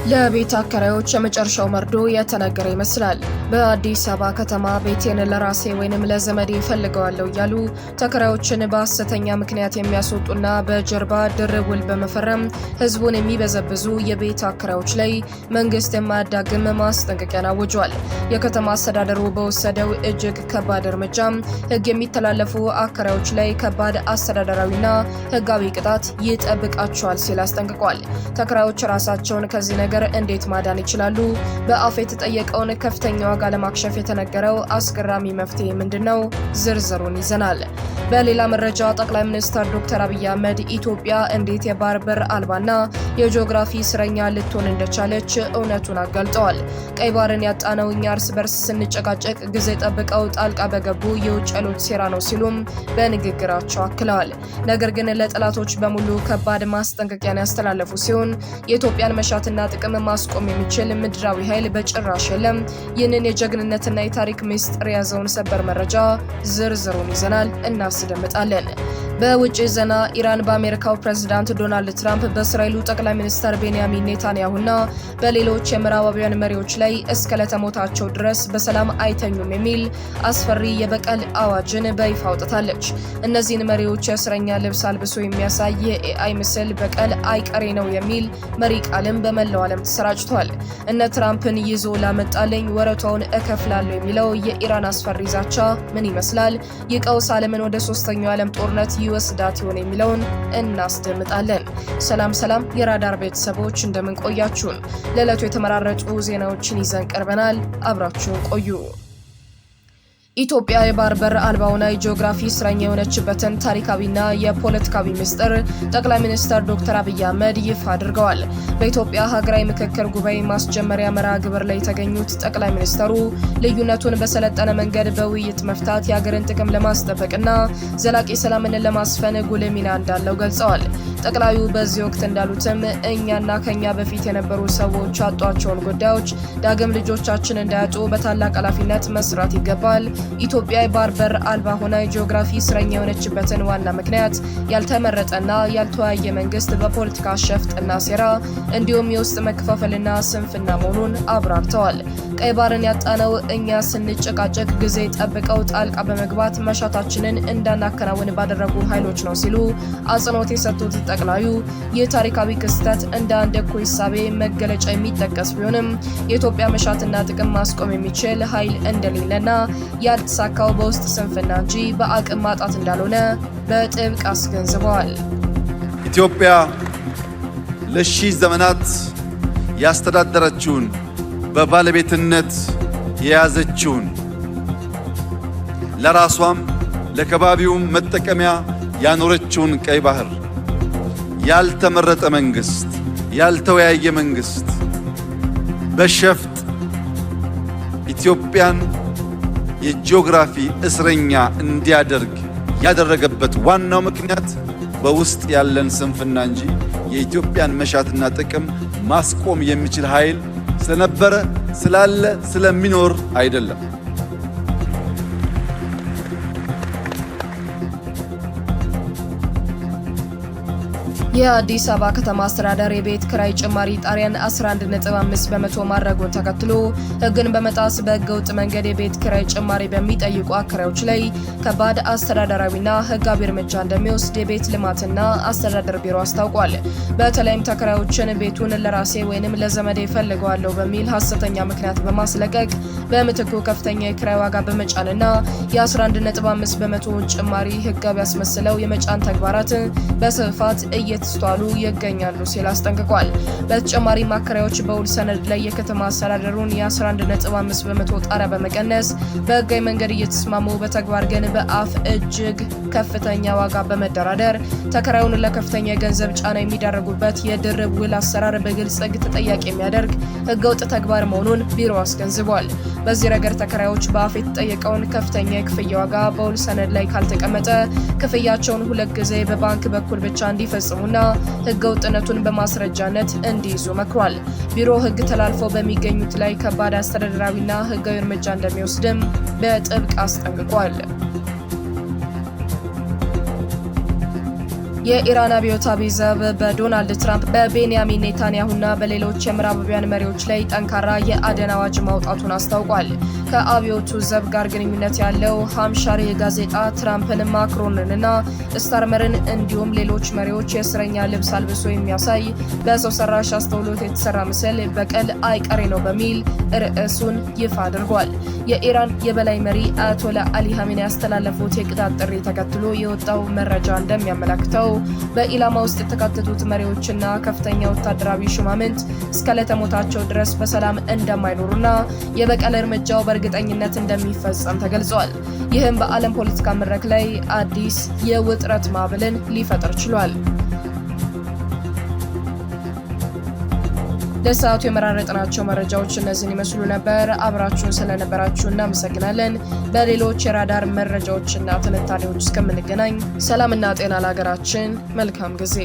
ለቤት አከራዮች የመጨረሻው መርዶ የተነገረ ይመስላል። በአዲስ አበባ ከተማ ቤቴን ለራሴ ወይንም ለዘመዴ ፈልገዋለሁ እያሉ ተከራዮችን በሐሰተኛ ምክንያት የሚያስወጡና በጀርባ ድርብ ውል በመፈረም ህዝቡን የሚበዘብዙ የቤት አከራዮች ላይ መንግስት የማያዳግም ማስጠንቀቂያን አውጇል። የከተማ አስተዳደሩ በወሰደው እጅግ ከባድ እርምጃ ህግ የሚተላለፉ አከራዮች ላይ ከባድ አስተዳደራዊና ህጋዊ ቅጣት ይጠብቃቸዋል ሲል አስጠንቅቋል። ተከራዮች ራሳቸውን ከዚህ ነገር እንዴት ማዳን ይችላሉ? በአፍ የተጠየቀውን ከፍተኛ ዋጋ ለማክሸፍ የተነገረው አስገራሚ መፍትሄ ምንድነው? ዝርዝሩን ይዘናል። በሌላ መረጃ ጠቅላይ ሚኒስትር ዶክተር አብይ አህመድ ኢትዮጵያ እንዴት የባህር በር አልባና የጂኦግራፊ እስረኛ ልትሆን እንደቻለች እውነቱን አጋልጠዋል። ቀይ ባህርን ያጣነው እኛ እርስ በርስ ስንጨቃጨቅ ጊዜ ጠብቀው ጣልቃ በገቡ የውጭ ኃይሎች ሴራ ነው ሲሉም በንግግራቸው አክለዋል። ነገር ግን ለጠላቶች በሙሉ ከባድ ማስጠንቀቂያን ያስተላለፉ ሲሆን የኢትዮጵያን መሻትና ጥቅም ማስቆም የሚችል ምድራዊ ኃይል በጭራሽ የለም። ይህንን የጀግንነትና የታሪክ ምስጢር የያዘውን ሰበር መረጃ ዝርዝሩን ይዘናል እናስደምጣለን። በውጭ ዜና ኢራን በአሜሪካው ፕሬዝዳንት ዶናልድ ትራምፕ በእስራኤሉ ጠቅላይ ሚኒስትር ቤንያሚን ኔታንያሁና በሌሎች የምዕራባውያን መሪዎች ላይ እስከ ለተሞታቸው ድረስ በሰላም አይተኙም የሚል አስፈሪ የበቀል አዋጅን በይፋ አውጥታለች። እነዚህን መሪዎች የእስረኛ ልብስ አልብሶ የሚያሳይ የኤአይ ምስል በቀል አይቀሬ ነው የሚል መሪ ቃልም በመላው ዓለም ተሰራጭቷል። እነ ትራምፕን ይዞ ላመጣልኝ ወረታውን እከፍላለሁ የሚለው የኢራን አስፈሪ ዛቻ ምን ይመስላል? ይህ ቀውስ ዓለምን ወደ ሶስተኛው ዓለም ጦርነት ይወስዳት ይሆን የሚለውን እናስደምጣለን። ሰላም የራዳር ቤተሰቦች እንደምን ቆያችሁን? ለዕለቱ የተመራረጡ ዜናዎችን ይዘን ቀርበናል። አብራችሁን ቆዩ። ኢትዮጵያ የባህር በር አልባ ሆና የጂኦግራፊ እስረኛ የሆነችበትን ታሪካዊና የፖለቲካዊ ምስጢር ጠቅላይ ሚኒስትር ዶክተር አብይ አህመድ ይፋ አድርገዋል። በኢትዮጵያ ሀገራዊ ምክክር ጉባኤ ማስጀመሪያ መርሃ ግብር ላይ የተገኙት ጠቅላይ ሚኒስትሩ ልዩነቱን በሰለጠነ መንገድ በውይይት መፍታት የሀገርን ጥቅም ለማስጠበቅና ዘላቂ ሰላምን ለማስፈን ጉልህ ሚና እንዳለው ገልጸዋል። ጠቅላዩ በዚህ ወቅት እንዳሉትም እኛና ከኛ በፊት የነበሩ ሰዎች ያጧቸውን ጉዳዮች ዳግም ልጆቻችን እንዳያጡ በታላቅ ኃላፊነት መስራት ይገባል። ኢትዮጵያ የባህር በር አልባ ሆና የጂኦግራፊ እስረኛ የሆነችበትን ዋና ምክንያት ያልተመረጠና ያልተወያየ መንግስት በፖለቲካ ሸፍጥና ሴራ እንዲሁም የውስጥ መከፋፈልና ስንፍና መሆኑን አብራርተዋል። ቀይ ባህርን ያጣነው እኛ ስንጨቃጨቅ ጊዜ ጠብቀው ጣልቃ በመግባት መሻታችንን እንዳናከናውን ባደረጉ ኃይሎች ነው ሲሉ አጽንኦት የሰጡት ጠቅላዩ ይህ ታሪካዊ ክስተት እንደ አንድ እኩይ እሳቤ መገለጫ የሚጠቀስ ቢሆንም የኢትዮጵያ መሻትና ጥቅም ማስቆም የሚችል ኃይል እንደሌለና ያልተሳካው በውስጥ ስንፍና እንጂ በአቅም ማጣት እንዳልሆነ በጥብቅ አስገንዝበዋል። ኢትዮጵያ ለሺህ ዘመናት ያስተዳደረችውን በባለቤትነት የያዘችውን ለራሷም ለከባቢውም መጠቀሚያ ያኖረችውን ቀይ ባህር ያልተመረጠ መንግስት፣ ያልተወያየ መንግስት በሸፍጥ ኢትዮጵያን የጂኦግራፊ እስረኛ እንዲያደርግ ያደረገበት ዋናው ምክንያት በውስጥ ያለን ስንፍና እንጂ የኢትዮጵያን መሻትና ጥቅም ማስቆም የሚችል ኃይል ስለነበረ ስላለ ስለሚኖር አይደለም። የአዲስ አበባ ከተማ አስተዳደር የቤት ክራይ ጭማሪ ጣሪያን 11.5 በመቶ ማድረጉን ተከትሎ ሕግን በመጣስ በሕገወጥ መንገድ የቤት ክራይ ጭማሪ በሚጠይቁ አከራዮች ላይ ከባድ አስተዳደራዊና ሕጋዊ እርምጃ እንደሚወስድ የቤት ልማትና አስተዳደር ቢሮ አስታውቋል። በተለይም ተከራዮችን ቤቱን ለራሴ ወይንም ለዘመዴ ፈልገዋለሁ በሚል ሐሰተኛ ምክንያት በማስለቀቅ በምትኩ ከፍተኛ የክራይ ዋጋ በመጫንና የ11.5 በመቶ ጭማሪ ሕጋዊ ያስመስለው የመጫን ተግባራት በስፋት እየተስተዋሉ ይገኛሉ ሲል አስጠንቅቋል። በተጨማሪም አከራዮች በውል ሰነድ ላይ የከተማ አስተዳደሩን የ11.5 በመቶ ጣሪያ በመቀነስ በህጋዊ መንገድ እየተስማሙ በተግባር ግን በአፍ እጅግ ከፍተኛ ዋጋ በመደራደር ተከራዩን ለከፍተኛ የገንዘብ ጫና የሚዳረጉበት የድርብ ውል አሰራር በግልጽ ህግ ተጠያቂ የሚያደርግ ህገወጥ ተግባር መሆኑን ቢሮ አስገንዝቧል። በዚህ ረገድ ተከራዮች በአፍ የተጠየቀውን ከፍተኛ የክፍያ ዋጋ በውል ሰነድ ላይ ካልተቀመጠ ክፍያቸውን ሁለት ጊዜ በባንክ በኩል ብቻ እንዲፈጽሙና ህገወጥነቱን በማስረጃነት እንዲይዙ መክሯል። ቢሮ ህግ ተላልፈው በሚገኙት ላይ ከባድ አስተዳደራዊና ህጋዊ እርምጃ እንደሚወስድም በጥብቅ አስጠንቅቋል። የኢራን አብዮታዊ ዘብ በዶናልድ ትራምፕ በቤንያሚን ኔታንያሁና በሌሎች የምዕራባውያን መሪዎች ላይ ጠንካራ የአደን አዋጅ ማውጣቱን አስታውቋል። ከአብዮቱ ዘብ ጋር ግንኙነት ያለው ሃምሻሪ ጋዜጣ ትራምፕን፣ ማክሮንንና ስታርመርን እንዲሁም ሌሎች መሪዎች የእስረኛ ልብስ አልብሶ የሚያሳይ በሰው ሰራሽ አስተውሎት የተሰራ ምስል በቀል አይቀሬ ነው በሚል ርዕሱን ይፋ አድርጓል። የኢራን የበላይ መሪ አያቶላ አሊ ሀሜኒ ያስተላለፉት የቅጣት ጥሪ ተከትሎ የወጣው መረጃ እንደሚያመለክተው በኢላማ ውስጥ የተካተቱት መሪዎችና ከፍተኛ ወታደራዊ ሹማምንት እስከ ዕለተ ሞታቸው ድረስ በሰላም እንደማይኖሩና የበቀል እርምጃው በእርግጠኝነት እንደሚፈጸም ተገልጿል። ይህም በዓለም ፖለቲካ መድረክ ላይ አዲስ የውጥረት ማዕበልን ሊፈጥር ችሏል። ለሰዓቱ የመራረጥናቸው መረጃዎች እነዚህን ይመስሉ ነበር። አብራችሁን ስለነበራችሁ እናመሰግናለን። በሌሎች የራዳር መረጃዎችና ትንታኔዎች እስከምንገናኝ ሰላምና ጤና ለሀገራችን። መልካም ጊዜ